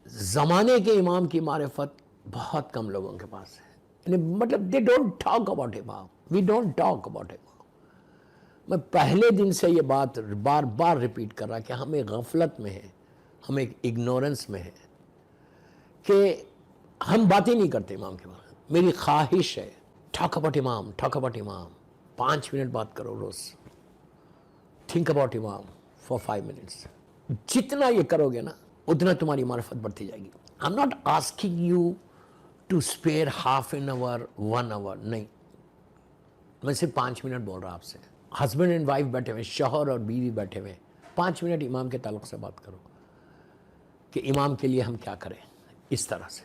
زمانے کے امام کی معرفت بہت کم لوگوں کے پاس ہے، یعنی مطلب they don't talk about امام، we don't talk about امام۔ میں پہلے دن سے یہ بات بار بار ریپیٹ کر رہا کہ ہم ایک غفلت میں ہیں، ہم ایک اگنورنس میں ہیں کہ ہم باتیں نہیں کرتے امام کے بارے میں۔ میری خواہش ہے ٹاک اباؤٹ امام، ٹاک اباؤٹ امام، 5 منٹ بات کرو روز، تھنک اباؤٹ امام فار 5 منٹس۔ جتنا یہ کرو گے نا اتنا تمہاری معرفت بڑھتی جائے گی۔ I'm not asking you to spare half an hour, 1 hour، نہیں، میں صرف 5 منٹ بول رہا آپ سے۔ ہسبینڈ اینڈ وائف بیٹھے ہوئے، شوہر اور بیوی بیٹھے ہوئے، 5 منٹ امام کے تعلق سے بات کرو کہ امام کے لیے ہم کیا کریں اس طرح سے،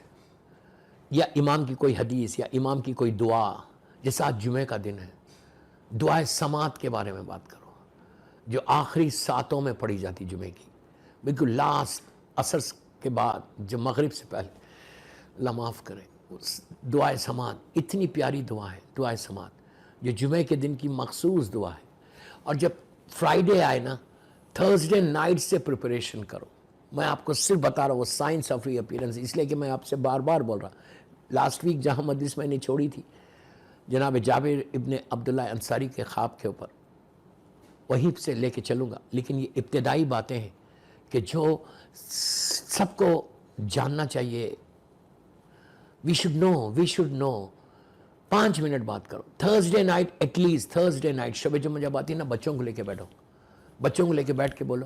یا امام کی کوئی حدیث یا امام کی کوئی دعا، جیسا آج جمعہ کا دن ہے، دعائے سماعت کے بارے میں بات کرو جو آخری ساتوں میں پڑھی جاتی جمعہ کی، بالکل لاسٹ عصر کے بعد جو مغرب سے پہلے، اللہ معاف کرے، دعائے سماعت اتنی پیاری دعا ہے، دعائے سماعت جو جمعہ کے دن کی مخصوص دعا ہے۔ اور جب فرائیڈے آئے نا، تھرسڈے نائٹ سے پریپریشن کرو۔ میں آپ کو صرف بتا رہا ہوں وہ سائنس آف ری اپیرنس، اس لیے کہ میں آپ سے بار بار بول رہا۔ لاسٹ ویک جہاں مجلس میں نے چھوڑی تھی جناب جابر ابن عبداللہ انصاری کے خواب کے اوپر، وہیں سے لے کے چلوں گا، لیکن یہ ابتدائی باتیں ہیں کہ جو سب کو جاننا چاہیے۔ وی شوڈ نو 5 منٹ بات کرو Thursday night, at least Thursday night شب جمعہ جب آتی ہے نا، بچوں کو لے کے بیٹھو، بچوں کو لے کے بیٹھ کے بولو،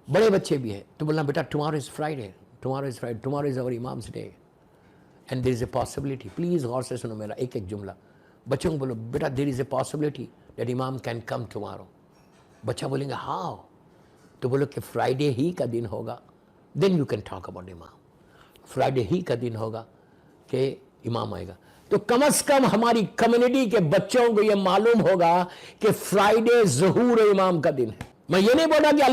بڑے بچے بھی ہیں تو بولنا بیٹا tomorrow is Friday, tomorrow is اور imams day and there is a possibility, please غور سے سنو میرا ایک ایک جملہ، بچوں کو بولو بیٹا دیر از اے پاسبلٹی دیٹ امام کین کم ٹمارو۔ بچہ بولیں گے ہاؤ، تو بولو کہ فرائیڈے ہی کا دن ہوگا، then you can talk about امام، فرائیڈے ہی کا دن ہوگا کہ امام آئے گا۔ تو کم از کم ہماری کمیونٹی کے بچوں کو یہ معلوم ہوگا کہ فرائیڈے ظہور امام کا دن ہے۔ میں یہ نہیں بولا کہ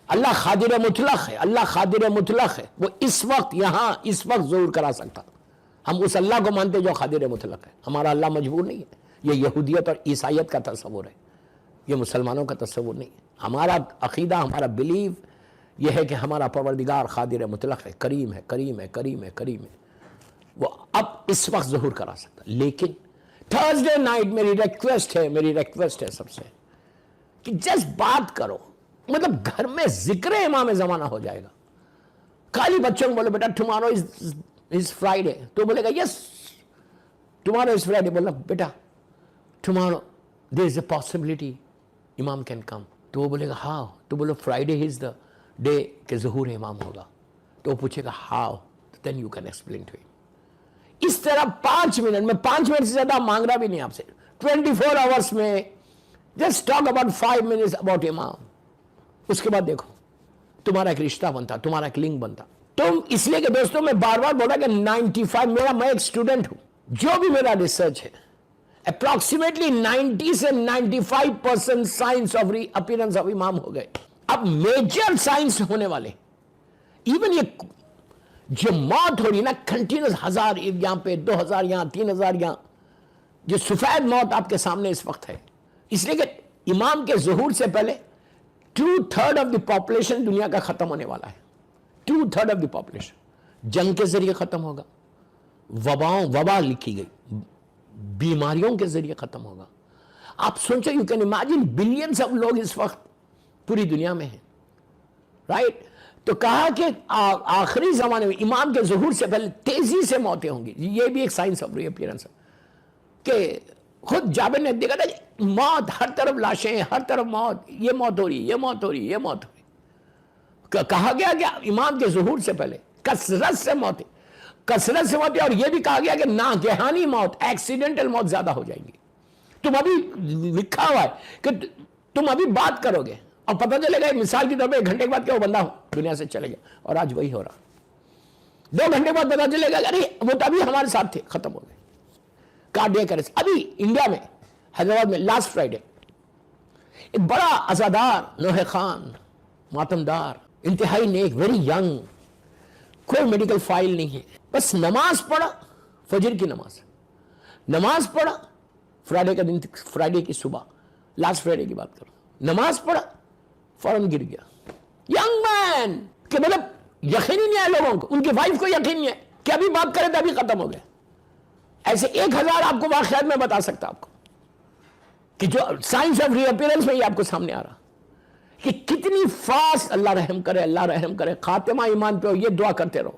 اللہ قادر مطلق ہے، اللہ قادر مطلق ہے، وہ اس وقت یہاں اس وقت ظہور کرا سکتا۔ ہم اس اللہ کو مانتے جو قادر مطلق ہے، ہمارا اللہ مجبور نہیں ہے۔ یہ یہودیت اور عیسائیت کا تصور ہے، یہ مسلمانوں کا تصور نہیں ہے۔ ہمارا عقیدہ، ہمارا بیلیو یہ ہے کہ ہمارا پروردگار قادر مطلق ہے، کریم ہے، کریم ہے، کریم ہے، کریم ہے، وہ اب اس وقت ظہور کرا سکتا۔ لیکن تھرسڈے نائٹ میری ریکویسٹ ہے سب سے کہ جسٹ بات کرو، مطلب گھر میں ذکر امام زمانہ ہو جائے گا۔ خالی بچوں کو بولو بیٹا ٹمارو از فرائیڈے، تو بولے گا یس ٹمارو از فرائیڈے، بولنا بیٹا tomorrow there is a possibility امام کین کم، تو وہ بولے گا ہاؤ، تو بولو فرائیڈے از دا ڈے کہ ظہور امام ہوگا، تو وہ پوچھے گا how, then you can explain to ہم۔ اس طرح 5 منٹ میں، 5 منٹ سے زیادہ مانگ رہا بھی نہیں آپ سے، 24 آورس میں just talk about 5 minutes about امام۔ اس کے بعد دیکھو تمہارا ایک رشتہ بنتا، تمہارا ایک لنک بنتا۔ تم اس لیے کہ دوستوں میں بار بار بولا کہ 95 میں ایک اسٹوڈنٹ ہوں، جو بھی میرا ریسرچ ہے اپروکسیمیٹلی 90 سے 95% signs of reappearance of امام ہو گئے۔ اب میجر سائنس ہونے والے، ایون یہ جو موت ہو رہی نا کنٹینیوس، 1000 یہاں پہ، 2000 یہاں، 3000 یہاں، جو سفید موت آپ کے سامنے اس وقت ہے، اس لیے کہ امام کے ظہور سے پہلے 2/3 آف دی پاپولیشن دنیا کا ختم ہونے والا ہے۔ 2/3 آف دی پاپولیشن جنگ کے ذریعے ختم ہوگا، وبا لکھی گئی، بیماریوں کے ذریعے ختم ہوگا۔ آپ سوچو، you can imagine billions of لوگ اس وقت پوری دنیا میں ہیں، رائٹ؟ تو کہا کہ آخری زمانے میں امام کے ظہور سے پہلے تیزی سے موتیں ہوں گی۔ یہ بھی ایک سائنس آف ری اپیرنس ہے کہ خود جابر نے دیکھا تھا موت، ہر طرف لاشیں، ہر طرف موت، یہ موت ہو رہی، یہ موت ہو رہی، یہ موت ہو رہی۔ کہا گیا کہ امام کے ظہور سے پہلے کثرت سے موتیں، اور یہ بھی کہا گیا کہ ناگہانی موت، ایکسیڈنٹل موت زیادہ ہو جائیں گی۔ تم ابھی لکھا ہوا ہے کہ تم ابھی بات کرو گے اور پتہ چلے گا مثال کی طور پہ 1 گھنٹے کے بعد کہ وہ بندہ دنیا سے چلے گیا، اور آج وہی ہو رہا۔ 2 گھنٹے بعد پتہ چلے گا ارے وہ تو ابھی ہمارے ساتھ تھے، ختم ہو گئے، کارڈیاک اریسٹ۔ ابھی انڈیا میں حیدرآباد میں لاسٹ فرائیڈے ایک بڑا عزادار، نوحہ خان، ماتمدار، انتہائی نیک، ویری ینگ، کوئی میڈیکل فائل نہیں ہے، بس نماز پڑھا، فجر کی نماز پڑھا، فرائیڈے کا دن، فرائیڈے کی صبح، لاسٹ فرائیڈے کی بات کرو، نماز پڑھا، فوراً گر گیا۔ ینگ مین کہ مطلب یقین ہی نہیں ہے لوگوں کو, ان کی وائف کو یقین نہیں ہے کہ ابھی بات کرے تو ابھی ختم ہو گیا. ایسے 1000 آپ کو واقعات میں بتا سکتا آپ کو کہ جو سائنس آف ری اپیرنس میں یہ آپ کو سامنے آ رہا کہ کتنی فاسٹ, اللہ رحم کرے, اللہ رحم کرے, خاتمہ ایمان پہ ہو. یہ دعا کرتے رہو,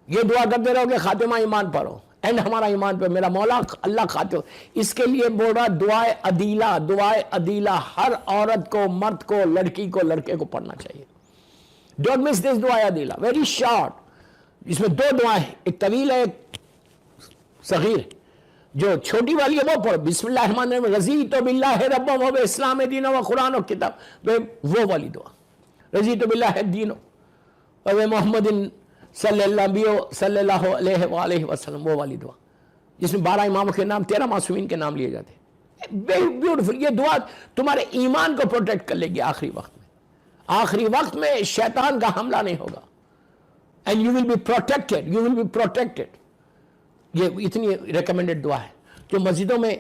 یہ دعا کرتے رہو کہ خاتمہ ایمان پر ہو, اینڈ ہمارا ایمان پہ, میرا مولا اللہ خاتمہ. اس کے لیے بول رہا دعائے عدیلہ, دعائے عدیلہ ہر عورت کو, مرد کو, لڑکی کو, لڑکے کو پڑھنا چاہیے. ڈونٹ مس دس دعائے عدیلہ, ویری شارٹ. اس میں 2 دعائیں, ایک طویل ہے ایک صغیر. جو چھوٹی والی ہے وہ پڑھو, بسم اللہ الرحمن الرحیم, رضیت باللہ ربا و باسلام دینا و قرآن و کتاب, وہ والی دعا, رضیت باللہ دین و محمد صلی اللہ علیہ وآلہ وسلم, وہ والی دعا جس میں 12 اماموں کے نام, 13 معصومین کے نام لیے جاتے ہیں. بیوٹیفل. یہ دعا تمہارے ایمان کو پروٹیکٹ کر لے گی آخری وقت میں. آخری وقت میں شیطان کا حملہ نہیں ہوگا, and you will be protected, you will be protected. یہ اتنی ریکمینڈڈ دعا ہے جو مسجدوں میں,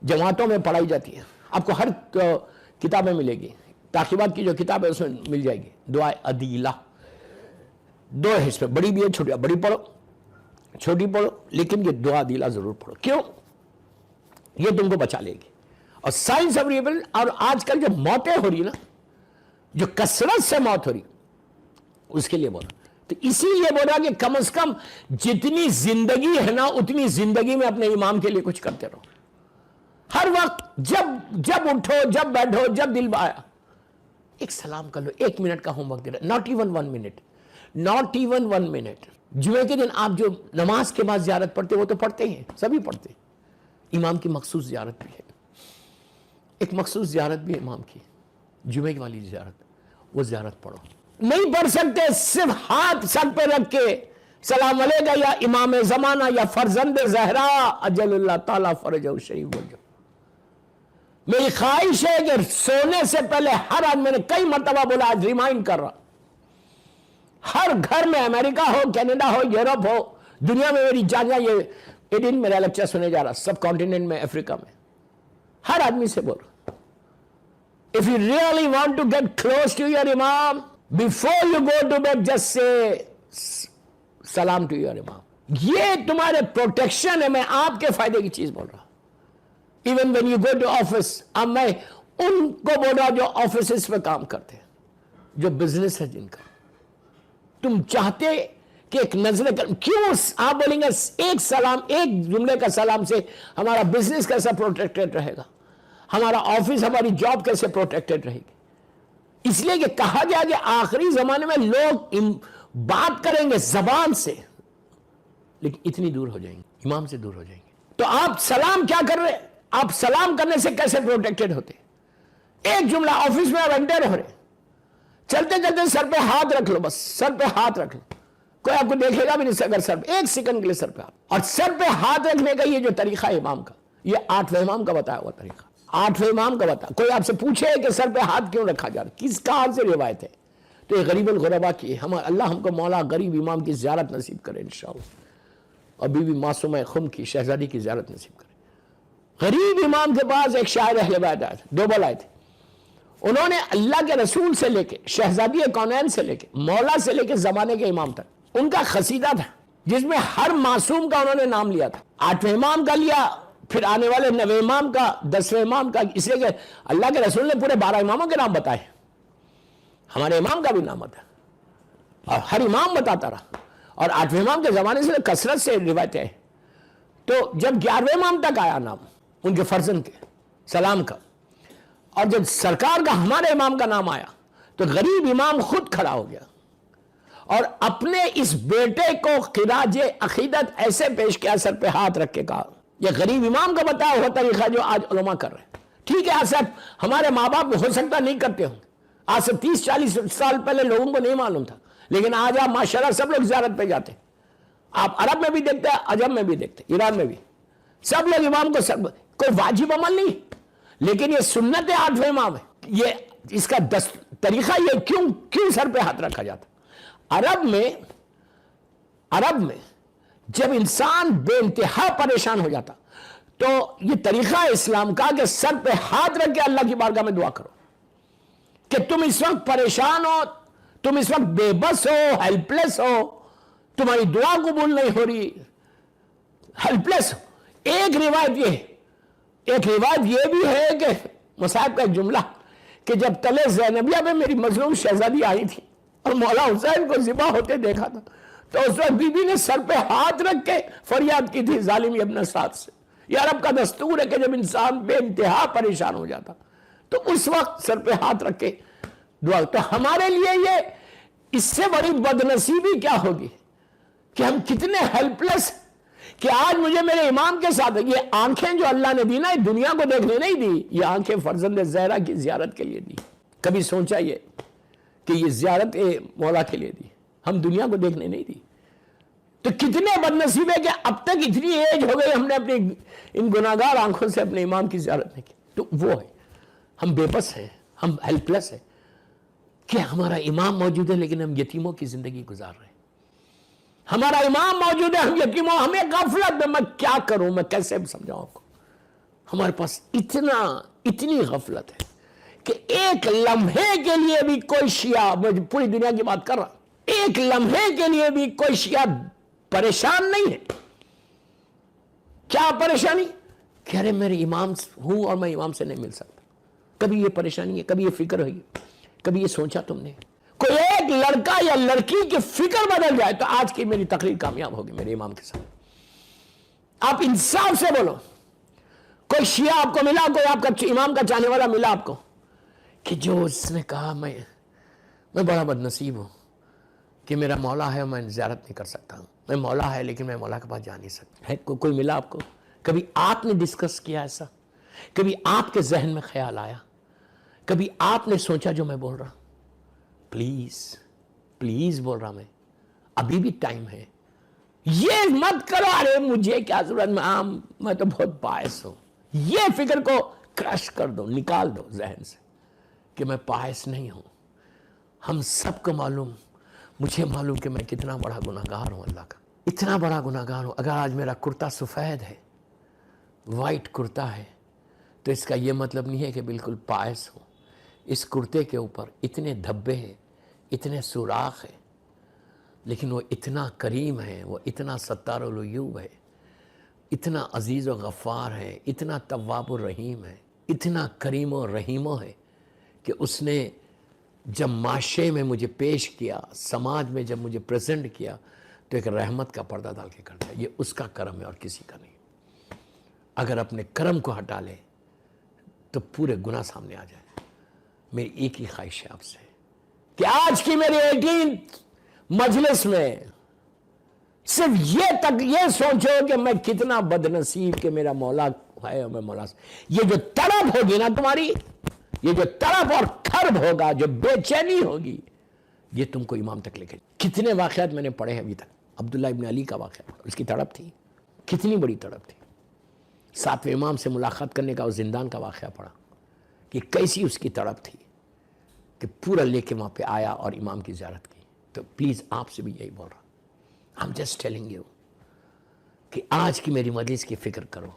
جماعتوں میں پڑھائی جاتی ہے. آپ کو ہر کتابیں ملے گی, تاقیبات کی جو کتاب ہے اس میں مل جائے گی. دعائے عدیلہ 2 ہے اس میں, بڑی بھی ہے چھوٹی, بڑی پڑھو چھوٹی پڑھو, لیکن یہ دعا عدیلہ ضرور پڑھو. کیوں؟ یہ تم کو بچا لے گی. اور سائنس آف ریبل, اور آج کل جو موتیں ہو رہی نا, جو کثرت سے موت ہو رہی, اس کے لیے بولا. تو اسی لیے بولا کہ کم از کم جتنی زندگی ہے نا, اتنی زندگی میں اپنے امام کے لیے کچھ کرتے رہو. ہر وقت جب اٹھو, جب بیٹھو, جب دل آیا, ایک سلام کر لو. 1 منٹ کا ہوم ورک دے رہا, not even 1 minute, not even 1 minute. جمعے کے دن آپ جو نماز کے بعد زیارت پڑھتے, وہ تو پڑھتے ہیں, سبھی پڑھتے. امام کی مخصوص زیارت بھی ہے, ایک مخصوص زیارت بھی ہے امام کی, جمعے کی والی زیارت, وہ زیارت پڑھو. نہیں پڑھ سکتے, صرف ہاتھ سر پہ رکھ کے سلام علیکہ یا امام زمانہ یا فرزند زہرا اجل اللہ تعالیٰ فرجہ شریف بول جاؤ. میری خواہش ہے کہ سونے سے پہلے ہر آدمی, میں نے کئی مرتبہ بولا, آج ریمائنڈ کر رہا, ہر گھر میں, امریکہ ہو, کینیڈا ہو, یورپ ہو, دنیا میں میری جانیا, یہ 18 میرا لیکچر سنے جا رہا, سب کانٹیننٹ میں, افریقہ میں, ہر آدمی سے بول رہا, if you really want to get close to your imam, before you go to bed, just say salam to your imam. یہ تمہارے پروٹیکشن ہے. میں آپ کے فائدے کی چیز بول رہا. Even when you go to office, اب میں ان کو بول رہا جو آفیسز پہ کام کرتے ہیں, جو بزنس ہے جن کا, تم چاہتے کہ ایک نظر کیوں آپ بولیں گے ایک سلام, ایک جملے کا سلام سے ہمارا بزنس کیسا پروٹیکٹڈ رہے گا, ہمارا آفس, ہماری جاب کیسے پروٹیکٹڈ رہے گی. اس لیے کہ کہا گیا کہ آخری زمانے میں لوگ بات کریں گے زبان سے, لیکن اتنی دور ہو جائیں گے, امام سے دور ہو جائیں گے. تو آپ سلام کیا کر رہے, آپ سلام کرنے سے کیسے پروٹیکٹڈ ہوتے. ایک جملہ آفس میں آپ انٹر ہو رہے, چلتے چلتے سر پہ ہاتھ رکھ لو, بس سر پہ ہاتھ رکھ لو, کوئی آپ کو دیکھے گا بھی نہیں اگر سر پہ 1 سیکنڈ کے لیے سر پہ ہاتھ. اور سر پہ ہاتھ رکھنے کا یہ جو طریقہ ہے امام کا, یہ 8ویں امام کا بتایا ہوا طریقہ, 8ویں امام کا بتا. کوئی آپ سے پوچھے کہ سر پہ ہاتھ کیوں رکھا جا رہا, کس کہاں سے روایت ہے, تو یہ غریب الغربا کی. اللہ ہم کو مولا غریب امام کی زیارت نصیب کرے انشاءاللہ, اور بی بی معصومہ خم کی, شہزادی کی زیارت نصیب کرے. غریب امام کے پاس ایک شاعر اہل بیت آئے تھے, 2 بول آئے تھے. انہوں نے اللہ کے رسول سے لے کے, شہزادی کونین سے لے کے, مولا سے لے کے زمانے کے امام تک, ان کا قصیدہ تھا جس میں ہر معصوم کا انہوں نے نام لیا تھا. 8ویں امام کا لیا, پھر آنے والے 9ویں امام کا, 10ویں امام کا, اس لیے کہ اللہ کے رسول نے پورے 12 اماموں کے نام بتائے, ہمارے امام کا بھی نام بتایا, اور ہر امام بتاتا رہا. اور 8ویں امام کے زمانے سے کثرت سے روایتیں ہیں. تو جب 11ویں امام تک آیا نام ان کے فرزند کے سلام کا, اور جب سرکار کا, ہمارے امام کا نام آیا, تو غریب امام خود کھڑا ہو گیا اور اپنے اس بیٹے کو خراج عقیدت ایسے پیش کیا, سر پہ ہاتھ رکھ کے کہا, یہ غریب امام کا بتایا ہوا طریقہ جو آج علماء کر رہے ہیں. ٹھیک ہے, آج ہمارے ماں باپ ہو سکتا نہیں کرتے ہوں, آج سے 30-40 سال پہلے لوگوں کو نہیں معلوم تھا, لیکن آج آپ ماشاءاللہ سب لوگ زیارت پہ جاتے ہیں. آپ عرب میں بھی دیکھتے ہیں, عجم میں بھی دیکھتے ہیں, ایران میں بھی, سب لوگ امام کو, سب کوئی واجب عمل نہیں, لیکن یہ سنت 8ویں امام ہے. یہ اس کا طریقہ یہ کیوں سر پہ ہاتھ رکھا جاتا. عرب میں جب انسان بے انتہا پریشان ہو جاتا, تو یہ طریقہ ہے اسلام کا کہ سر پہ ہاتھ رکھ کے اللہ کی بارگاہ میں دعا کرو کہ تم اس وقت پریشان ہو, تم اس وقت بے بس ہو, ہیلپ لیس ہو, تمہاری دعا قبول نہیں ہو رہی, ہیلپ لیس. ایک روایت یہ بھی ہے کہ مصعب کا ایک جملہ کہ جب تلے زینبیہ میں میری مظلوم شہزادی آئی تھی اور مولا حسین کو ذبح ہوتے دیکھا تھا, تو اس وقت بی بی نے سر پہ ہاتھ رکھ کے فریاد کی تھی ظالم ابن سعد سے. یہ عرب کا دستور ہے کہ جب انسان بے انتہا پریشان ہو جاتا تو اس وقت سر پہ ہاتھ رکھ کے دعا. تو ہمارے لیے یہ اس سے بڑی بدنصیبی کیا ہوگی کہ ہم کتنے ہیلپ لیس, کہ آج مجھے میرے امام کے ساتھ یہ آنکھیں جو اللہ نے دی نا, دنیا کو دیکھنے نہیں دی, یہ آنکھیں فرزند زہرا کی زیارت کے لیے دی. کبھی سوچا یہ کہ یہ زیارت مولا کے لیے دی, ہم دنیا کو دیکھنے نہیں دی. تو کتنے بدنصیب ہے کہ اب تک اتنی ایج ہو گئی ہم نے اپنی ان گناہگار آنکھوں سے اپنے امام کی زیارت نہیں کی. تو وہ ہے, ہم بے بس ہیں, ہم ہیلپ لیس ہیں کہ ہمارا امام موجود ہے لیکن ہم یتیموں کی زندگی گزار رہے ہیں. ہمارا امام موجود ہے, ہم یتیموں, ہمیں غفلت, میں کیا کروں, میں کیسے سمجھاؤں آپ کو. ہمارے پاس اتنی غفلت ہے کہ ایک لمحے کے لیے بھی کوئی شیعہ, میں پوری دنیا کی بات کر رہا, ایک لمحے کے لیے بھی کوئی شیعہ پریشان نہیں ہے. کیا پریشانی کہ ارے میرے امام ہوں اور میں امام سے نہیں مل سکتا. کبھی یہ پریشانی ہے, کبھی یہ فکر ہوئی, کبھی یہ سوچا تم نے کوئی ایک لڑکا یا لڑکی کی فکر بدل جائے تو آج کی میری تقریر کامیاب ہوگی میرے امام کے ساتھ. آپ انصاف سے بولو, کوئی شیعہ آپ کو ملا, کوئی آپ کا امام کا چاہنے والا ملا آپ کو کہ جو اس نے کہا میں بڑا بدنصیب ہوں کہ میرا مولا ہے, میں زیارت نہیں کر سکتا ہوں, میں مولا ہے لیکن میں مولا کے پاس جا نہیں سکتا. کوئی ملا آپ کو؟ کبھی آپ نے ڈسکس کیا ایسا؟ کبھی آپ کے ذہن میں خیال آیا؟ کبھی آپ نے سوچا جو میں بول رہا؟ پلیز بول رہا, میں ابھی بھی ٹائم ہے. یہ مت کرو ارے مجھے کیا ضرورت, میں تو بہت باعث ہوں. یہ فکر کو کرش کر دو, نکال دو ذہن سے کہ میں باعث نہیں ہوں. ہم سب کو معلوم, مجھے معلوم کہ میں کتنا بڑا گناہگار ہوں, اللہ کا اتنا بڑا گناہگار ہوں. اگر آج میرا کرتا سفید ہے, وائٹ کرتا ہے, تو اس کا یہ مطلب نہیں ہے کہ بالکل باعث ہوں. اس کرتے کے اوپر اتنے دھبے ہیں, اتنے سوراخ ہیں, لیکن وہ اتنا کریم ہے, وہ اتنا ستار العیوب ہے, اتنا عزیز و غفار ہے, اتنا تواب الرحیم ہے, اتنا کریم و رحیم ہے کہ اس نے جب معاشرے میں مجھے پیش کیا, سماج میں جب مجھے پریزنٹ کیا, تو ایک رحمت کا پردہ ڈال کے کر دیا. یہ اس کا کرم ہے اور کسی کا نہیں. اگر اپنے کرم کو ہٹا لے تو پورے گناہ سامنے آ جائے. میری ایک ہی خواہش ہے آپ سے کہ آج کی میری 18 مجلس میں صرف یہ سوچو کہ میں کتنا بدنصیب کہ میرا مولا ہے اور میں مولا سے. یہ جو طلب ہوگی نا تمہاری, یہ جو طلب اور کرب ہوگا, جو بے چینی ہوگی, یہ تم کو امام تک لے کے. کتنے واقعات میں نے پڑھے ہیں ابھی تک. عبداللہ ابن علی کا واقعہ, اس کی تڑپ تھی, کتنی بڑی تڑپ تھی. 7ویں امام سے ملاقات کرنے کا, اور زندان کا واقعہ پڑھا کہ کیسی اس کی تڑپ تھی کہ پورا لے کے وہاں پہ آیا اور امام کی زیارت کی. تو پلیز آپ سے بھی یہی بول رہا, I'm just telling you کہ آج کی میری مجلس کی فکر کرو.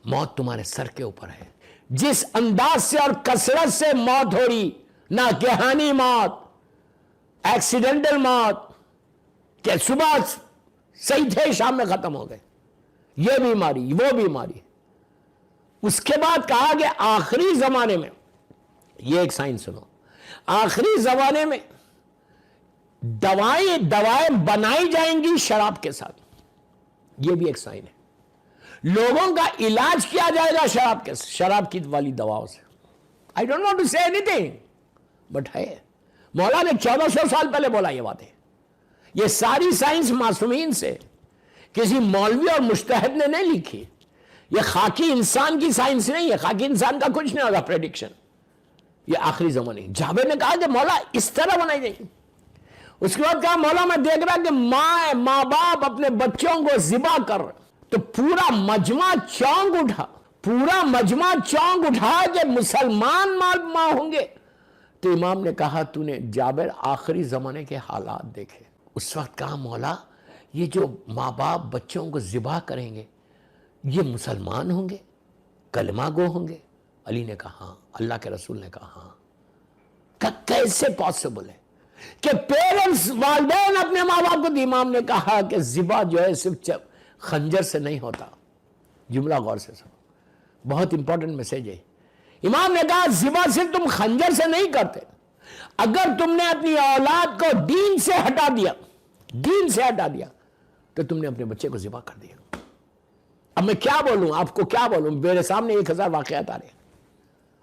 موت تمہارے سر کے اوپر ہے. جس انداز سے اور کثرت سے موت ہو رہی, ناگہانی موت, ایکسیڈنٹل موت, کہ صبح صحیح تھے شام میں ختم ہو گئے, یہ بیماری وہ بیماری. اس کے بعد کہا کہ آخری زمانے میں, یہ ایک سائن سنو, آخری زمانے میں دوائیں بنائی جائیں گی شراب کے ساتھ. یہ بھی ایک سائن ہے. لوگوں کا علاج کیا جائے گا شراب کی والی دواؤں سے. I don't want to say anything, but ہے. مولا نے 1400 سال پہلے بولا یہ باتیں. یہ ساری سائنس معصومین سے, کسی مولوی اور مجتہد نے نہیں لکھی. یہ خاکی انسان کی سائنس نہیں ہے. خاکی انسان کا کچھ نہیں ہوگا پریڈکشن. یہ آخری زمانے. جابر نے کہا کہ مولا اس طرح بنائی جائے گی. اس کے بعد کہا مولا میں دیکھ رہا کہ ماں باپ اپنے بچوں کو ذبح کر, تو پورا مجمع چونک اٹھا, کہ مسلمان ماں ہوں گے. تو امام نے کہا تو نے جابر آخری زمانے کے حالات دیکھے. اس وقت کہا مولا یہ جو ماں باپ بچوں کو ذبح کریں گے یہ مسلمان ہوں گے, کلمہ گو ہوں گے؟ علی نے کہا ہاں. اللہ کے رسول نے کہا ہاں. کیسے پاسبل ہے؟ کہ پیرنٹس والدین اپنے ماں باپ کو. امام نے کہا کہ ذبح جو ہے صرف خنجر سے نہیں ہوتا. جملہ غور سے سنو, بہت امپورٹنٹ میسج ہے. امام نے کہا ذبح صرف تم خنجر سے نہیں کرتے, اگر تم نے اپنی اولاد کو دین سے ہٹا دیا تو تم نے اپنے بچے کو ذبح کر دیا. اب میں کیا بولوں آپ کو, کیا بولوں, میرے سامنے 1000 واقعات آ رہے ہیں.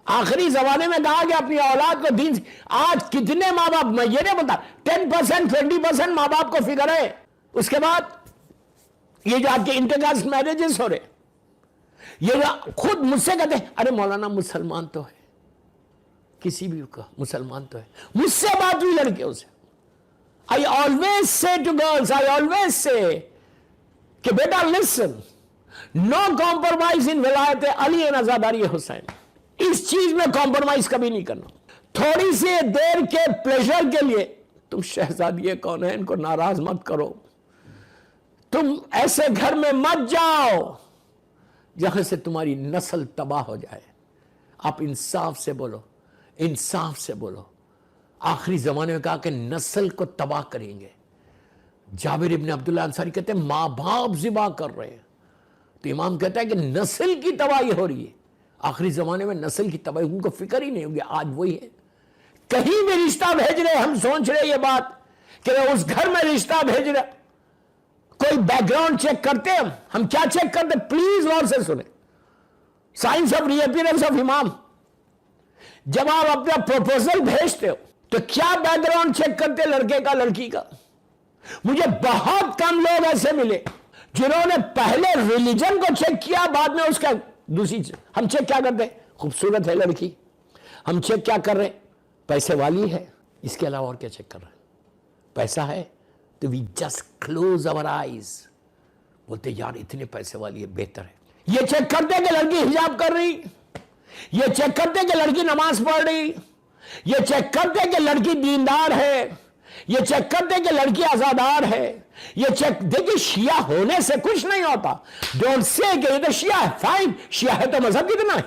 آخری زمانے میں کہا کہ اپنی اولاد کو دین. آج کتنے ماں باپ, میں یہ نہیں بتا 10% 20% ماں باپ کو فکر ہے. اس کے بعد یہ جو آپ کے انٹرکاسٹ میرجز ہو رہے, یہ جو خود مجھ سے کہتے ہیں ارے مولانا مسلمان تو ہے, کسی بھی کا مسلمان تو ہے. مجھ سے بات ہوئی لڑکیوں سے, I always say to girls, I always say کہ بیٹا listen, no compromise in ولایت علی and عزاداری حسین. اس چیز میں کمپرومائز کبھی نہیں کرنا. تھوڑی سی دیر کے پلیزر کے لیے تم شہزادی کونین کو ناراض مت کرو. تم ایسے گھر میں مت جاؤ جہاں سے تمہاری نسل تباہ ہو جائے. آپ انصاف سے بولو, انصاف سے بولو. آخری زمانے میں کہا کہ نسل کو تباہ کریں گے. جابر ابن عبداللہ انصاری کہتے ہیں ماں باپ ذبح کر رہے ہیں, تو امام کہتا ہے کہ نسل کی تباہی ہو رہی ہے. آخری زمانے میں نسل کی تباہی ان کو فکر ہی نہیں ہوگی. آج وہی ہے, کہیں بھی رشتہ بھیج رہے, ہم سوچ رہے یہ بات کہ اس گھر میں رشتہ بھیج رہے, کوئی بیک گراؤنڈ چیک کرتے ہیں. ہم کیا چیک کرتے, پلیز غور سے سنیں. Signs of reappearance of امام. جب آپ اپنا پروپوزل بھیجتے ہو تو کیا بیک گراؤنڈ چیک کرتے, لڑکے کا لڑکی کا؟ مجھے بہت کم لوگ ایسے ملے جنہوں نے پہلے ریلیجن کو چیک کیا, بعد میں اس کا دوسری. ہم چیک کیا کرتے, خوبصورت ہے لڑکی. ہم چیک کیا کر رہے, پیسے والی ہے. اس کے علاوہ اور کیا چیک کر رہے ہیں؟ پیسہ ہے تو we just close our eyes, بولتے یار اتنے پیسے والی ہے, بہتر ہے. یہ چیک کرتے کہ لڑکی حجاب کر رہی, یہ چیک کرتے کہ لڑکی نماز پڑھ رہی, یہ چیک کرتے کہ لڑکی دیندار ہے, یہ چیک کرتے کہ لڑکی آزادار ہے. یہ چیک دیکھیں, شیعہ ہونے سے کچھ نہیں ہوتا. ڈونٹ سے کہ یہ تو شیعہ ہے, فائن, شیعہ ہے تو مذہب کتنا ہے,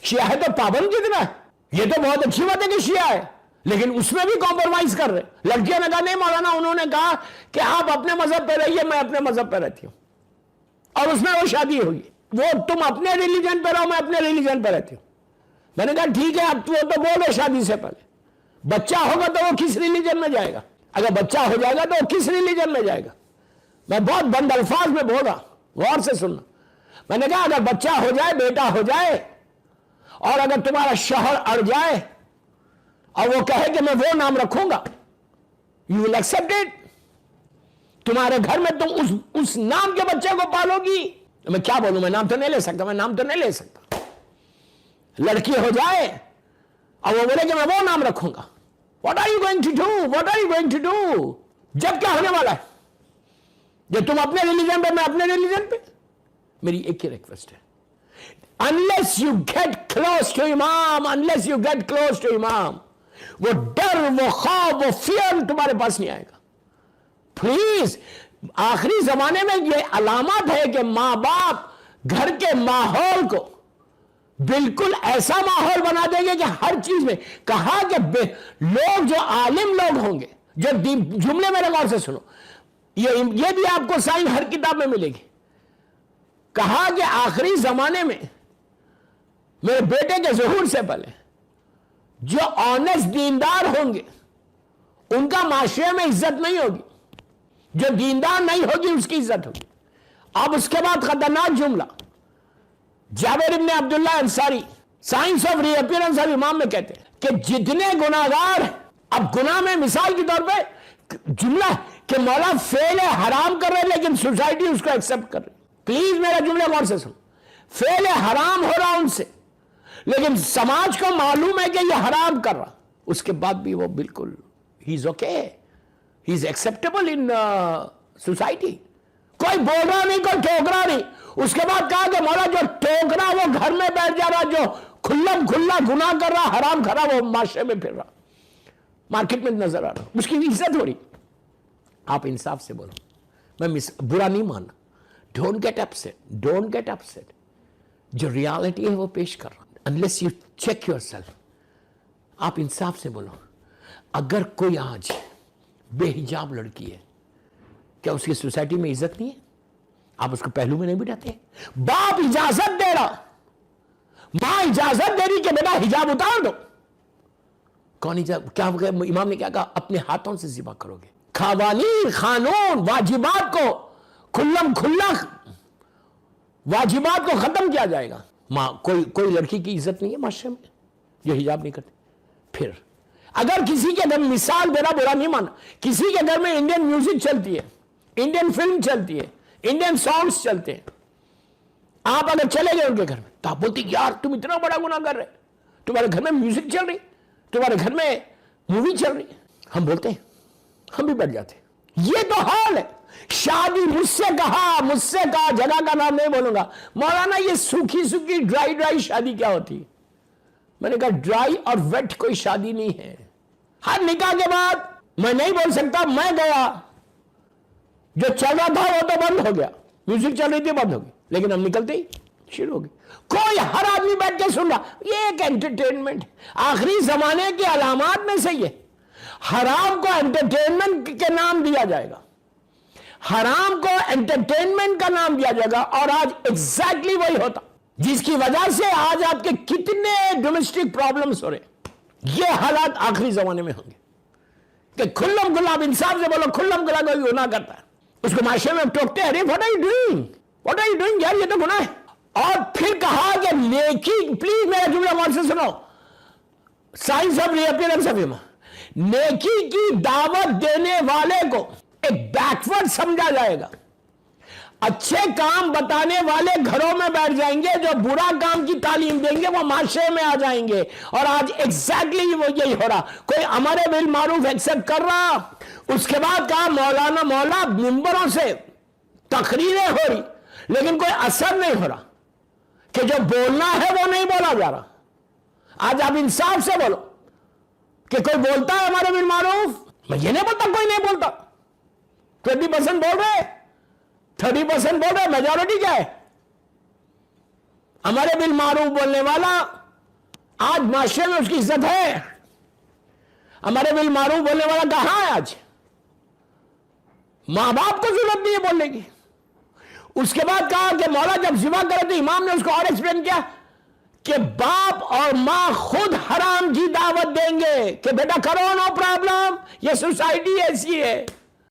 شیعہ ہے تو پابند کتنا ہے. یہ تو بہت اچھی بات ہے کہ شیعہ ہے, لیکن اس میں بھی کمپرومائز کر رہے. لڑکیوں نے کہا نہیں مولانا, انہوں نے کہا کہ آپ اپنے مذہب پہ رہیے, میں اپنے مذہب پہ رہتی ہوں, اور اس میں وہ شادی ہوئی. وہ تم اپنے ریلیجن پہ رہو, میں اپنے ریلیجن پہ رہتی ہوں. میں نے کہا ٹھیک ہے, اب وہ تو بولو شادی سے پہلے. بچہ ہوگا تو وہ کس ریلیجن میں جائے گا؟ اگر بچہ ہو جائے گا تو وہ کس ریلیجن میں جائے گا؟ میں بہت بند الفاظ میں بول رہا, غور سے سننا. میں نے کہا اگر بچہ ہو جائے, بیٹا ہو جائے, اور اگر تمہارا شوہر اڑ جائے اور وہ کہے کہ میں وہ نام رکھوں گا, یو ول ایکسپٹ اٹ. تمہارے گھر میں تم اس نام کے بچے کو پالو گی. میں کیا بولوں, میں نام تو نہیں لے سکتا, لڑکی ہو جائے اور وہ بولے کہ میں وہ نام رکھوں گا. What are you going to do? جب کیا ہونے والا ہے؟ جب تم اپنے ریلیجن پہ, میں اپنے ریلیجن پہ. میری ایک ہی ریکویسٹ ہے, unless you get close to امام, وہ ڈر, وہ خوف, وہ فیئر تمہارے پاس نہیں آئے گا. پلیز, آخری زمانے میں یہ علامت ہے کہ ماں باپ گھر کے ماحول کو بالکل ایسا ماحول بنا دیں گے کہ ہر چیز میں. کہا کہ لوگ جو عالم لوگ ہوں گے, جو جملے میرے غور سے سنو, یہ بھی آپ کو سائن ہر کتاب میں ملے گی. کہا کہ آخری زمانے میں میرے بیٹے کے ظہور سے پہلے جو آنیسٹ دیندار ہوں گے ان کا معاشرے میں عزت نہیں ہوگی, جو دیندار نہیں ہوگی اس کی عزت ہوگی. اب اس کے بعد خطرناک جملہ, Jabir ibn Abdullah Ansari science of reappearance of imam میں کہتے ہیں کہ جتنے گناہگار, اب گناہ میں مثال کے طور پہ جملہ کہ مولا فعل حرام کر رہے لیکن سوسائٹی اس کو ایکسپٹ کر رہی. پلیز میرا جملہ غور سے سنو. فعل حرام ہو رہا ان سے, لیکن سماج کو معلوم ہے کہ یہ حرام کر رہا, اس کے بعد بھی وہ بالکل ہی is okay, he is acceptable in society. کوئی بول رہا نہیں, کوئی ٹوک رہا نہیں. اس کے بعد کہا کہ مولا جو ٹوک رہا وہ گھر میں بیٹھ جا رہا, جو کھلم کھلا گناہ کر رہا, حرام کر رہا, وہ معاشرے میں پھر رہا, مارکیٹ میں نظر آ رہا, اس کی عزت ہو رہی. آپ انصاف سے بولو, میں برا نہیں ماننا. Don't get upset. جو ریالٹی ہے وہ پیش کر رہا ہوں. Unless you check yourself. آپ انصاف سے بولو. اگر کوئی آج بے حجاب لڑکی ہے، کیا اس کی سوسائٹی میں عزت نہیں ہے؟ آپ اس کو پہلو میں نہیں بٹھاتے؟ باپ اجازت دے رہا، ماں اجازت دے رہی کہ بیٹا حجاب اتار دو، کون کیا امام نے کیا کہا؟ اپنے ہاتھوں سے ذبح کرو گے۔ قوانین، قانون، واجبات کو کھلم کھلا واجبات کو ختم کیا جائے گا۔ ماں کوئی لڑکی کی عزت نہیں ہے معاشرے میں جو حجاب نہیں کرتے۔ پھر اگر کسی کے گھر، مثال میرا برا نہیں مانا، کسی کے گھر میں انڈین میوزک چلتی ہے، انڈین فلم چلتی ہے، انڈین سانگز چلتے ہیں، آپ اگر چلے گئے ان کے گھر میں تو آپ بولتے یار تم اتنا بڑا گناہ کر رہے، تمہارے گھر میں میوزک چل رہی، تمہارے گھر میں مووی چل رہی، ہم بولتے ہیں، ہم بھی بیٹھ جاتے ہیں۔ یہ تو حال ہے۔ شادی مجھ سے کہا، جگہ کا نام نہیں بولوں گا، مولانا یہ سوکھی ڈرائی شادی کیا ہوتی؟ میں نے کہا ڈرائی اور ویٹ کوئی شادی نہیں ہے۔ ہر نکاح کے بعد میں نہیں بول سکتا میں گیا، جو چل رہا تھا وہ تو بند ہو گیا، میوزک چل رہی تھی بند ہو گئی، لیکن ہم نکلتے ہی شروع ہو گئی۔ کوئی ہر آدمی بیٹھ کے سن رہا، یہ ایک انٹرٹینمنٹ آخری زمانے کی علامات میں سے یہ حرام کو انٹرٹینمنٹ کے نام دیا جائے گا، حرام کو انٹرٹینمنٹ کا نام دیا جائے گا، اور آج ایگزیکٹلی وہی ہوتا جس کی وجہ سے آج آپ کے کتنے ڈومیسٹک پرابلمز ہو رہے۔ یہ حالات آخری زمانے میں ہوں گے کہ کھلم کھلا، آپ انصاف سے بولو، کھلم کھلا کوئی گناہ کرتا ہے، اس کو معاشرے میں ٹوکتے ہیں، what are you doing یار، یہ تو گناہ ہے۔ اور پھر کہا کہ نیکی، پلیز میرا جملہ غور سے سنو، signs of reappearance of human, نیکی کی دعوت دینے والے کو ایک بیکورڈ سمجھا جائے گا، اچھے کام بتانے والے گھروں میں بیٹھ جائیں گے، جو برا کام کی تعلیم دیں گے وہ معاشرے میں آ جائیں گے۔ اور آج ایگزیکٹلی وہ یہی ہو رہا، کوئی امر بالمعروف ایکسپٹ کر رہا، اس کے بعد کہا مولا ممبروں سے تقریریں ہو رہی، لیکن کوئی اثر نہیں ہو رہا، کہ جو بولنا ہے وہ نہیں بولا جا رہا۔ آج آپ انصاف سے بولو کہ کوئی بولتا ہے امر بالمعروف؟ میں یہ نہیں بولتا کوئی نہیں بولتا، 20% بول رہے، 30% بول رہے، میجورٹی کیا ہے؟ امر بالمعروف بولنے والا آج معاشرے میں اس کی عزت ہے؟ امر بالمعروف بولنے والا کہاں ہے آج؟ ماں باپ کو ضرورت نہیں ہے بولنے کی۔ اس کے بعد کہا کہ مولا جب ذبح کرے تو امام نے اس کو اور ایکسپلین کیا کہ باپ اور ماں خود حرام کی دعوت دیں گے کہ بیٹا کرو، نو پرابلم، یہ سوسائٹی ایسی ہے۔